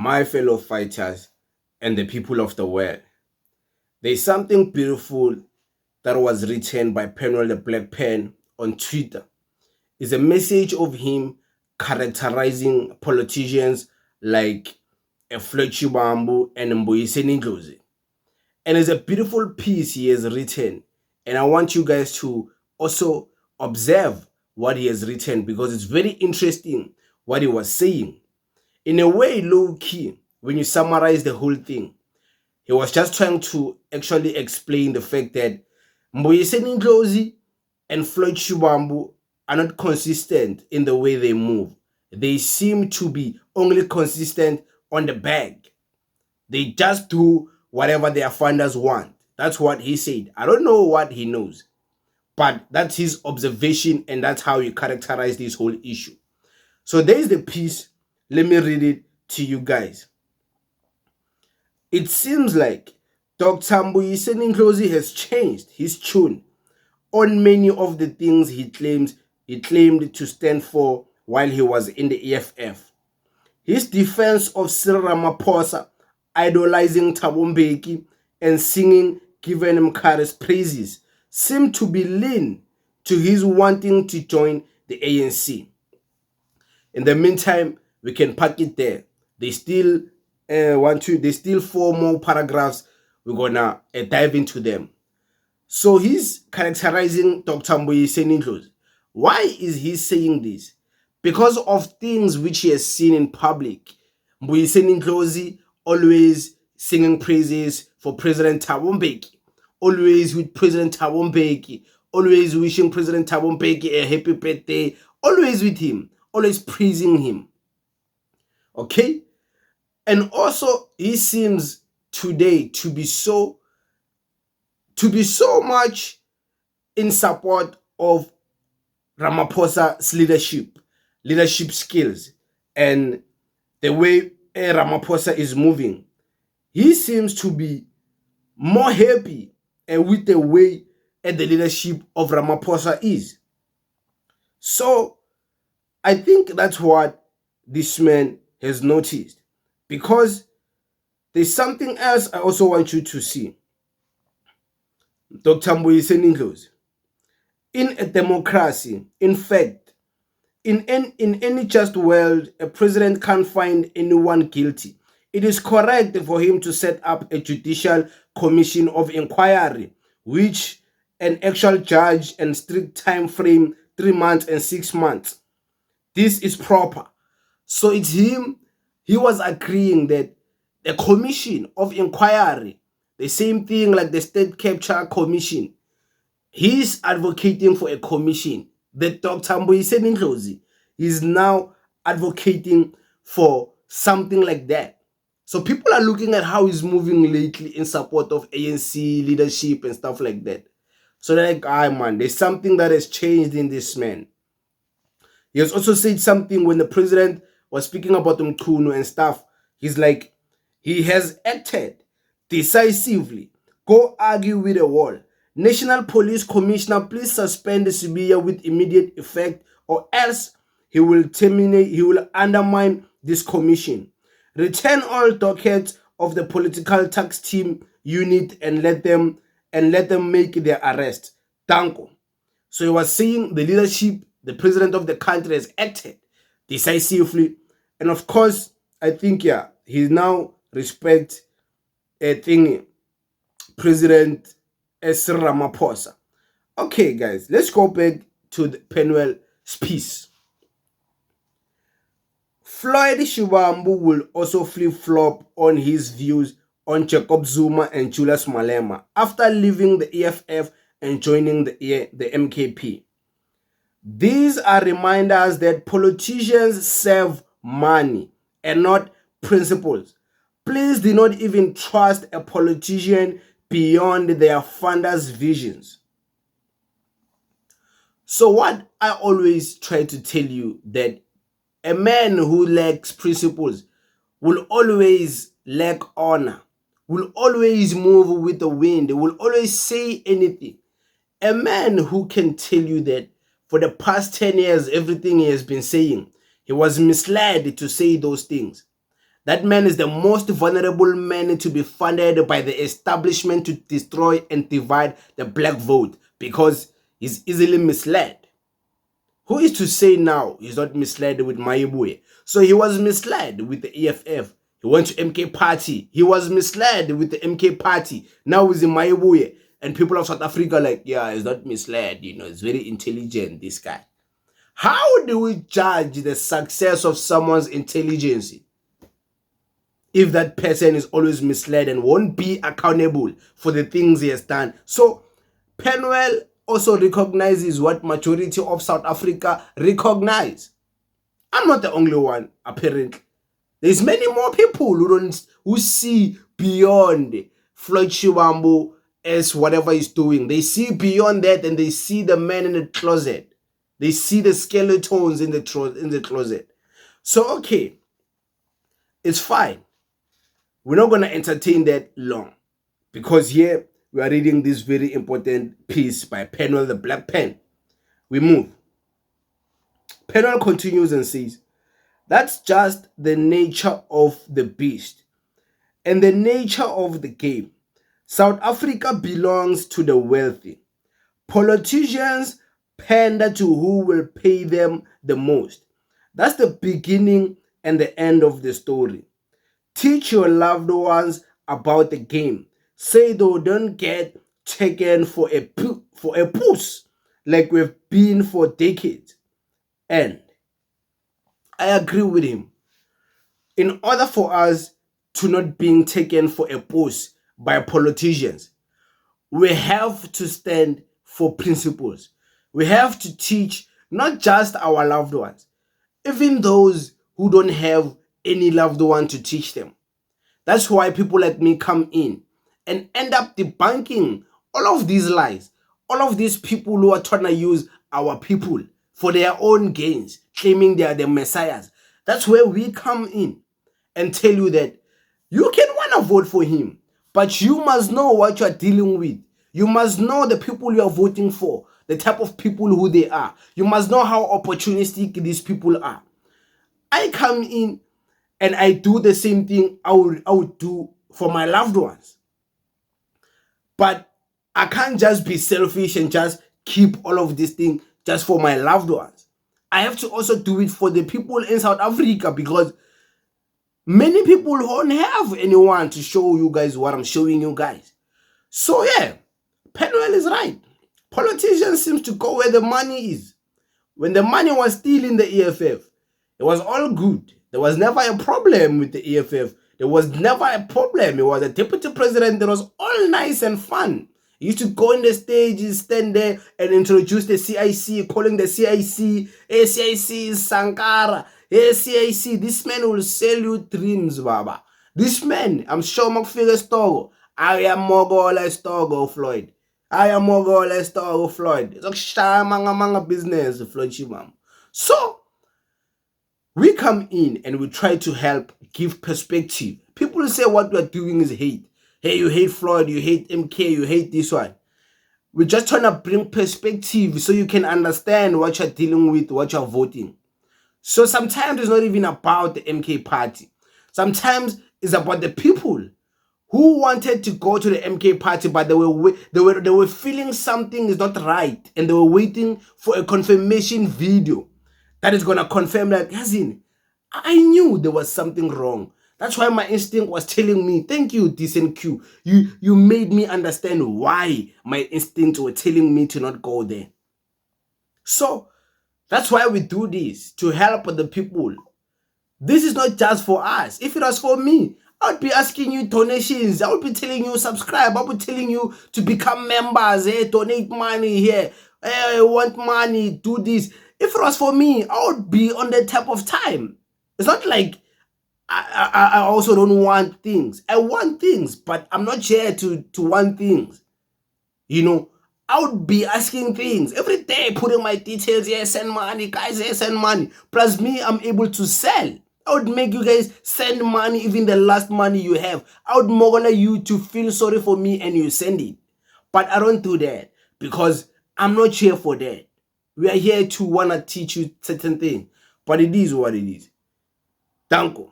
my fellow fighters and the people of the world. There's something beautiful that was written by Penuel the Black Pen on Twitter. It's a message of him characterizing politicians like Floyd Shivambu and Mbuyiseni Ndlozi. And it's a beautiful piece he has written. And I want you guys to also observe what he has written because it's very interesting what he was saying. In a way, low key, when you summarize the whole thing, he was just trying to actually explain the fact that Mbuyiseni Ndlozi and Floyd Shivambu are not consistent in the way they move. They seem to be only consistent on the back. They just do whatever their funders want. That's what he said. I don't know what he knows, but that's his observation and that's how he characterized this whole issue. So there's the piece. Let me read it to you guys. It seems like Dr. Mbuyiseni Ndlozi has changed his tune on many of the things he claimed to stand for while he was in the EFF. His defense of Cyril Ramaphosa, idolizing Thabo Mbeki and singing Given Mkhare's praises seemed to be lean to his wanting to join the ANC. In the meantime, we can park it there. They still there's still 4 more paragraphs. We're gonna dive into them. So he's characterizing Dr. Mbuyiseni Ndlozi. Why is he saying this? Because of things which he has seen in public. Mbuyiseni Ndlozi always singing praises for President Thabo Mbeki, always with President Thabo Mbeki, always wishing President Thabo Mbeki a happy birthday, always with him, always praising him. Okay? And also, he seems today to be so much in support of Ramaphosa's leadership skills, and the way Ramaphosa is moving. He seems to be more happy with the way the leadership of Ramaphosa is. So I think that's what this man has noticed. Because there's something else I also want you to see. Dr. Mbuyiseni Ndlozi. In a democracy, in fact, in any just world, a president can't find anyone guilty. It is correct for him to set up a judicial commission of inquiry, which an actual judge and strict time frame 3 months and 6 months. This is proper. So it's him. He was agreeing that the commission of inquiry, the same thing like the state capture commission, he's advocating for a commission. That Dr. Mbuyiseni Ndlozi is now advocating for something like that. So people are looking at how he's moving lately in support of ANC leadership and stuff like that. So they're like, man, there's something that has changed in this man. He has also said something when the president was speaking about Mchunu and stuff. He's like, he has acted decisively. Go argue with the wall. National Police Commissioner, please suspend the Sibiya with immediate effect, or else he will undermine this commission. Return all dockets of the political tax team unit and let them make their arrest. Danko. So he was saying the leadership, the president of the country has acted decisively. And of course, I think, he now respects President Cyril Ramaphosa. Okay, guys, let's go back to the Penuel piece. Floyd Shivambu will also flip-flop on his views on Jacob Zuma and Julius Malema after leaving the EFF and joining the MKP. These are reminders that politicians serve money and not principles. Please do not even trust a politician beyond their funders' visions. So what I always try to tell you, that a man who lacks principles will always lack honor, will always move with the wind, will always say anything. A man who can tell you that for the past 10 years, everything he has been saying, he was misled to say those things. That man is the most vulnerable man to be funded by the establishment to destroy and divide the black vote because he's easily misled. Who is to say now he's not misled with Mbuyiseni? So he was misled with the EFF. He went to MK Party. He was misled with the MK Party. Now he's in Mbuyiseni. And people of South Africa are like, yeah, he's not misled. You know, he's very intelligent, this guy. How do we judge the success of someone's intelligence if that person is always misled and won't be accountable for the things he has done? So Penuel also recognizes what majority of South Africa recognize. I'm not the only one, apparently. There's many more people who see beyond Floyd Shivambu as whatever he's doing. They see beyond that and they see the man in the closet. They see the skeletons in the closet. So, okay, it's fine. We're not going to entertain that long because here we are reading this very important piece by Penuel the Black Pen. We move. Penuel continues and says, that's just the nature of the beast and the nature of the game. South Africa belongs to the wealthy. Politicians pander to who will pay them the most. That's the beginning and the end of the story. Teach your loved ones about the game. Say they don't get taken for a puss like we've been for decades. And I agree with him. In order for us to not being taken for a puss by politicians, we have to stand for principles. We have to teach not just our loved ones, even those who don't have any loved one to teach them. That's why people like me come in and end up debunking all of these lies, all of these people who are trying to use our people for their own gains, claiming they are the messiahs. That's where we come in and tell you that you can want to vote for him, but you must know what you are dealing with. You must know the people you are voting for, the type of people who they are. You must know how opportunistic these people are. I come in and I do the same thing I would do for my loved ones. But I can't just be selfish and just keep all of this thing just for my loved ones. I have to also do it for the people in South Africa because many people don't have anyone to show you guys what I'm showing you guys. So yeah, Penuel is right. Politicians seem to go where the money is. When the money was still in the EFF, it was all good. There was never a problem with the EFF. There was never a problem. It was a deputy president that was all nice and fun. He used to go on the stage, stand there and introduce the CIC, calling the CIC, hey CIC Sankara, hey CIC, this man will sell you dreams, Baba. This man, I'm sure Makfigure Stogo, I am Mogola Stogo, Floyd. I am Mogola Stogo, Floyd. It's like manga business, Floyd Shivambu. So, we come in and we try to help give perspective. People say what we are doing is hate. Hey, you hate Floyd, you hate MK, you hate this one. We're just trying to bring perspective so you can understand what you're dealing with, what you're voting. So sometimes it's not even about the MK party. Sometimes it's about the people who wanted to go to the MK party, but they were feeling something is not right, and they were waiting for a confirmation video that is gonna confirm that, Yazin, I knew there was something wrong. That's why my instinct was telling me, thank you, decent Q. You made me understand why my instincts were telling me to not go there. So that's why we do this, to help the people. This is not just for us. If it was for me, I would be asking you donations. I would be telling you subscribe. I would be telling you to become members. Hey, donate money here. Hey, I want money. Do this. If it was for me, I would be on that type of time. It's not like I also don't want things. I want things, but I'm not here to want things. You know, I would be asking things every day, putting my details here, send money, guys, here, send money. Plus me, I'm able to sell. I would make you guys send money, even the last money you have. I would moggle you to feel sorry for me and you send it. But I don't do that because I'm not here for that. We are here to want to teach you certain things. But it is what it is. Thank you.